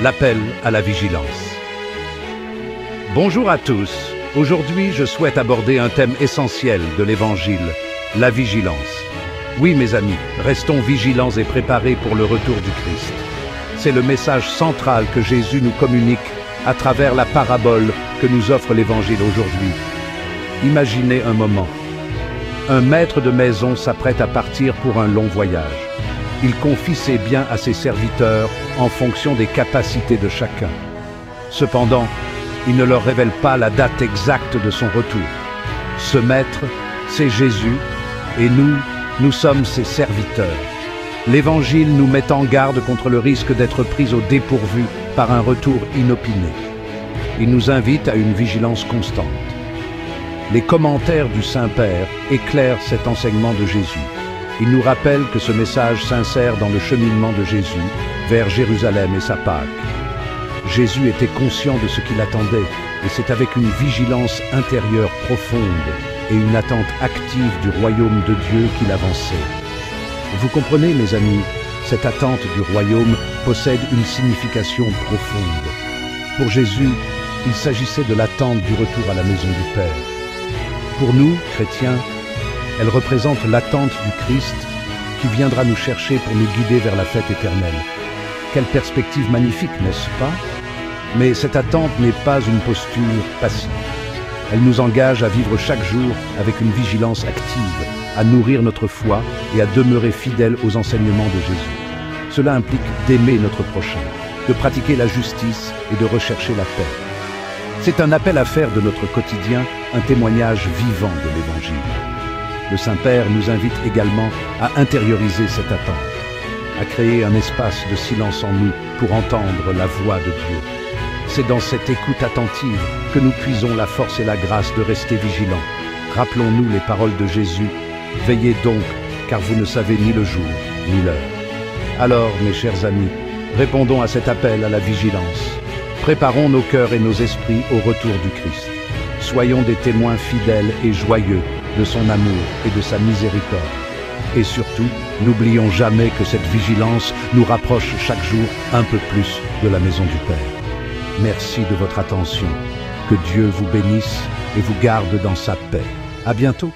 l'appel à la vigilance. Bonjour à tous. Aujourd'hui, je souhaite aborder un thème essentiel de l'Évangile, la vigilance. Oui, mes amis, restons vigilants et préparés pour le retour du Christ. C'est le message central que Jésus nous communique à travers la parabole que nous offre l'Évangile aujourd'hui. Imaginez un moment. Un maître de maison s'apprête à partir pour un long voyage. Il confie ses biens à ses serviteurs en fonction des capacités de chacun. Cependant, il ne leur révèle pas la date exacte de son retour. Ce maître, c'est Jésus, et nous sommes ses serviteurs. L'Évangile nous met en garde contre le risque d'être pris au dépourvu par un retour inopiné. Il nous invite à une vigilance constante. Les commentaires du Saint-Père éclairent cet enseignement de Jésus. Il nous rappelle que ce message s'insère dans le cheminement de Jésus vers Jérusalem et sa Pâque. Jésus était conscient de ce qui l'attendait, et c'est avec une vigilance intérieure profonde et une attente active du royaume de Dieu qu'il avançait. Vous comprenez, mes amis, cette attente du royaume possède une signification profonde. Pour Jésus, il s'agissait de l'attente du retour à la maison du Père. Pour nous, chrétiens, elle représente l'attente du Christ qui viendra nous chercher pour nous guider vers la fête éternelle. Quelle perspective magnifique, n'est-ce pas? Mais cette attente n'est pas une posture passive. Elle nous engage à vivre chaque jour avec une vigilance active, à nourrir notre foi et à demeurer fidèles aux enseignements de Jésus. Cela implique d'aimer notre prochain, de pratiquer la justice et de rechercher la paix. C'est un appel à faire de notre quotidien un témoignage vivant de l'Évangile. Le Saint-Père nous invite également à intérioriser cette attente, à créer un espace de silence en nous pour entendre la voix de Dieu. C'est dans cette écoute attentive que nous puisons la force et la grâce de rester vigilants. Rappelons-nous les paroles de Jésus. Veillez donc, car vous ne savez ni le jour, ni l'heure. Alors, mes chers amis, répondons à cet appel à la vigilance. Préparons nos cœurs et nos esprits au retour du Christ. Soyons des témoins fidèles et joyeux de son amour et de sa miséricorde. Et surtout, n'oublions jamais que cette vigilance nous rapproche chaque jour un peu plus de la maison du Père. Merci de votre attention. Que Dieu vous bénisse et vous garde dans sa paix. À bientôt.